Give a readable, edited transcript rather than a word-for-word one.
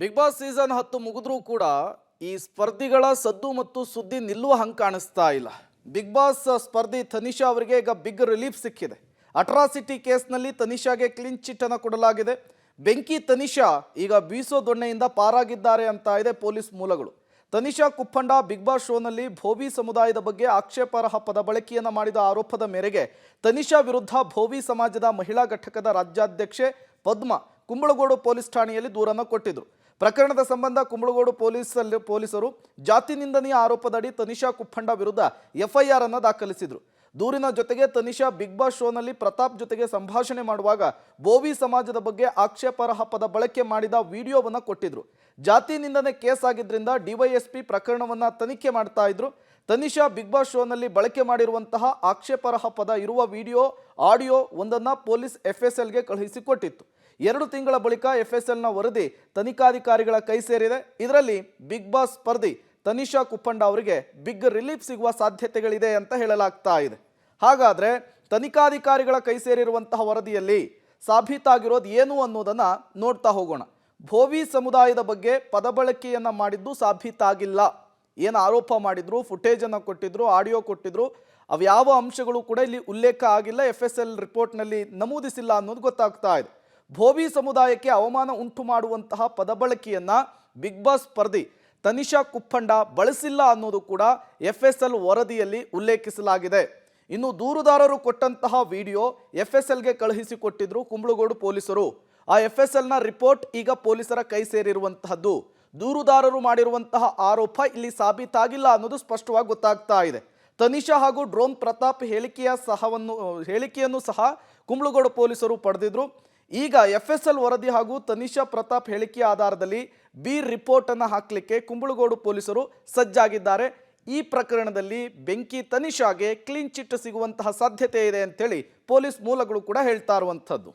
Big boss season 10 ಮುಗಿದ್ರೂ ಕೂಡ ಈ ಸ್ಪರ್ಧಿಗಳ ಸದ್ದು ಮತ್ತು ಸುದ್ದಿ ನಿಲ್ಲುವ ಹಂಗೆ ಕಾಣಿಸ್ತಾ ಇಲ್ಲ. ಬಿಗ್ ಬಾಸ್ ಸ್ಪರ್ಧಿ ತನಿಷಾ ಅವರಿಗೆ ಈಗ ಬಿಗ್ ರಿಲೀಫ್ ಸಿಕ್ಕಿದೆ. ಅಟ್ರಾಸಿಟಿ ಕೇಸ್ನಲ್ಲಿ ತನಿಷಾಗೆ ಕ್ಲೀನ್ ಚಿಟ್ ಅನ್ನು ಕೊಡಲಾಗಿದೆ. ಬೆಂಕಿ ತನಿಷಾ ಈಗ ಬೀಸೋ ದೊಣ್ಣೆಯಿಂದ ಪಾರಾಗಿದ್ದಾರೆ ಅಂತ ಇದೆ ಪೊಲೀಸ್ ಮೂಲಗಳು. ತನಿಷಾ ಕುಪ್ಪಂಡ ಬಿಗ್ ಬಾಸ್ ಶೋನಲ್ಲಿ ಭೋವಿ ಸಮುದಾಯದ ಬಗ್ಗೆ ಆಕ್ಷೇಪಾರ್ಹ ಪದ ಬಳಕೆಯನ್ನು ಮಾಡಿದ ಆರೋಪದ ಮೇರೆಗೆ ತನಿಷಾ ವಿರುದ್ಧ ಭೋವಿ ಸಮಾಜದ ಮಹಿಳಾ ಘಟಕದ ರಾಜ್ಯಾಧ್ಯಕ್ಷೆ ಪದ್ಮ ಕುಂಬಳಗೋಡು ಪೊಲೀಸ್ ಠಾಣೆಯಲ್ಲಿ ದೂರನ್ನು ಕೊಟ್ಟಿದ್ರು. ಪ್ರಕರಣದ ಸಂಬಂಧ ಕುಂಬಳಗೋಡು ಪೊಲೀಸರು ಜಾತಿ ನಿಂದನೆಯ ಆರೋಪದಡಿ ತನಿಷಾ ಕುಪ್ಪಂಡ ವಿರುದ್ಧ ಎಫ್ಐಆರ್ ಅನ್ನು ದಾಖಲಿಸಿದ್ರು. ದೂರಿನ ಜೊತೆಗೆ ತನಿಷಾ ಬಿಗ್ ಬಾಸ್ ಶೋನಲ್ಲಿ ಪ್ರತಾಪ್ ಜೊತೆಗೆ ಸಂಭಾಷಣೆ ಮಾಡುವಾಗ ಬೋವಿ ಸಮಾಜದ ಬಗ್ಗೆ ಆಕ್ಷೇಪಾರ್ಹ ಪದ ಬಳಕೆ ಮಾಡಿದ ವಿಡಿಯೋವನ್ನು ಕೊಟ್ಟಿದ್ರು. ಜಾತಿ ನಿಂದನೆ ಕೇಸ್ ಆಗಿದ್ರಿಂದ ಡಿವೈಎಸ್ಪಿ ಪ್ರಕರಣವನ್ನು ತನಿಖೆ ಮಾಡ್ತಾ ಇದ್ರು. ತನಿಷಾ ಬಿಗ್ ಬಾಸ್ ಶೋನಲ್ಲಿ ಬಳಕೆ ಮಾಡಿರುವಂತಹ ಆಕ್ಷೇಪಾರ್ಹ ಪದ ಇರುವ ವಿಡಿಯೋ ಆಡಿಯೋ ಒಂದನ್ನು ಪೊಲೀಸ್ ಎಫ್ಎಸ್ಎಲ್ಗೆ ಕಳುಹಿಸಿಕೊಟ್ಟಿತ್ತು. 2 ತಿಂಗಳ ಬಳಿಕ ಎಫ್ಎಸ್ಎಲ್ನ ವರದಿ ತನಿಖಾಧಿಕಾರಿಗಳ ಕೈ ಸೇರಿದೆ. ಇದರಲ್ಲಿ ಬಿಗ್ ಬಾಸ್ ಸ್ಪರ್ಧಿ ತನಿಷಾ ಕುಪ್ಪಂಡ ಅವರಿಗೆ ಬಿಗ್ ರಿಲೀಫ್ ಸಿಗುವ ಸಾಧ್ಯತೆಗಳಿದೆ ಅಂತ ಹೇಳಲಾಗ್ತಾ ಇದೆ. ಹಾಗಾದರೆ ತನಿಖಾಧಿಕಾರಿಗಳ ಕೈ ಸೇರಿರುವಂತಹ ವರದಿಯಲ್ಲಿ ಸಾಬೀತಾಗಿರೋದು ಏನು ಅನ್ನೋದನ್ನು ನೋಡ್ತಾ ಹೋಗೋಣ. ಭೋವಿ ಸಮುದಾಯದ ಬಗ್ಗೆ ಪದಬಳಕೆಯನ್ನು ಮಾಡಿದ್ದು ಸಾಬೀತಾಗಿಲ್ಲ. ಏನು ಆರೋಪ ಮಾಡಿದ್ರು, ಫುಟೇಜನ್ನು ಕೊಟ್ಟಿದ್ರು, ಆಡಿಯೋ ಕೊಟ್ಟಿದ್ರು, ಅವ್ಯಾವ ಅಂಶಗಳು ಕೂಡ ಇಲ್ಲಿ ಉಲ್ಲೇಖ ಆಗಿಲ್ಲ, ಎಫ್ಎಸ್ಎಲ್ ರಿಪೋರ್ಟ್ನಲ್ಲಿ ನಮೂದಿಸಿಲ್ಲ ಅನ್ನೋದು ಗೊತ್ತಾಗ್ತಾ ಇದೆ. ಭೋವಿ ಸಮುದಾಯಕ್ಕೆ ಅವಮಾನ ಉಂಟು ಮಾಡುವಂತಹ ಪದಬಳಕೆಯನ್ನು ಬಿಗ್ ಬಾಸ್ ಸ್ಪರ್ಧಿ ತನಿಷಾ ಕುಪ್ಪಂಡ ಬಳಸಿಲ್ಲ ಅನ್ನೋದು ಕೂಡ ಎಫ್ಎಸ್ಎಲ್ ವರದಿಯಲ್ಲಿ ಉಲ್ಲೇಖಿಸಲಾಗಿದೆ. ಇನ್ನು ದೂರುದಾರರು ಕೊಟ್ಟಂತಹ ವಿಡಿಯೋ ಎಫ್ಎಸ್ಎಲ್ಗೆ ಕಳುಹಿಸಿಕೊಟ್ಟಿದ್ರು ಕುಂಬಳಗೋಡು ಪೊಲೀಸರು. ಆ ಎಫ್ಎಸ್ಎಲ್ನ ರಿಪೋರ್ಟ್ ಈಗ ಪೊಲೀಸರ ಕೈ ಸೇರಿರುವಂತಹದ್ದು. ದೂರುದಾರರು ಮಾಡಿರುವಂತಹ ಆರೋಪ ಇಲ್ಲಿ ಸಾಬೀತಾಗಿಲ್ಲ ಅನ್ನೋದು ಸ್ಪಷ್ಟವಾಗಿ ಗೊತ್ತಾಗ್ತಾ ಇದೆ. ತನಿಷಾ ಹಾಗೂ ಡ್ರೋನ್ ಪ್ರತಾಪ್ ಹೇಳಿಕೆಯನ್ನು ಸಹ ಕುಂಬಳಗೋಡು ಪೊಲೀಸರು ಪಡೆದಿದ್ರು. ಈಗ ಎಫ್ಎಸ್ಎಲ್ ವರದಿ ಹಾಗೂ ತನಿಷಾ ಪ್ರತಾಪ್ ಹೇಳಿಕೆಯ ಆಧಾರದಲ್ಲಿ ಬಿ ರಿಪೋರ್ಟ್ ಅನ್ನು ಹಾಕಲಿಕ್ಕೆ ಕುಂಬಳಗೋಡು ಪೊಲೀಸರು ಸಜ್ಜಾಗಿದ್ದಾರೆ. ಈ ಪ್ರಕರಣದಲ್ಲಿ ಬೆಂಕಿ ತನಿಷಾಗೆ ಕ್ಲೀನ್ ಚಿಟ್ ಸಿಗುವಂತಹ ಸಾಧ್ಯತೆ ಇದೆ ಅಂತೇಳಿ ಪೊಲೀಸ್ ಮೂಲಗಳು ಕೂಡ ಹೇಳ್ತಾ ಇರುವಂಥದ್ದು.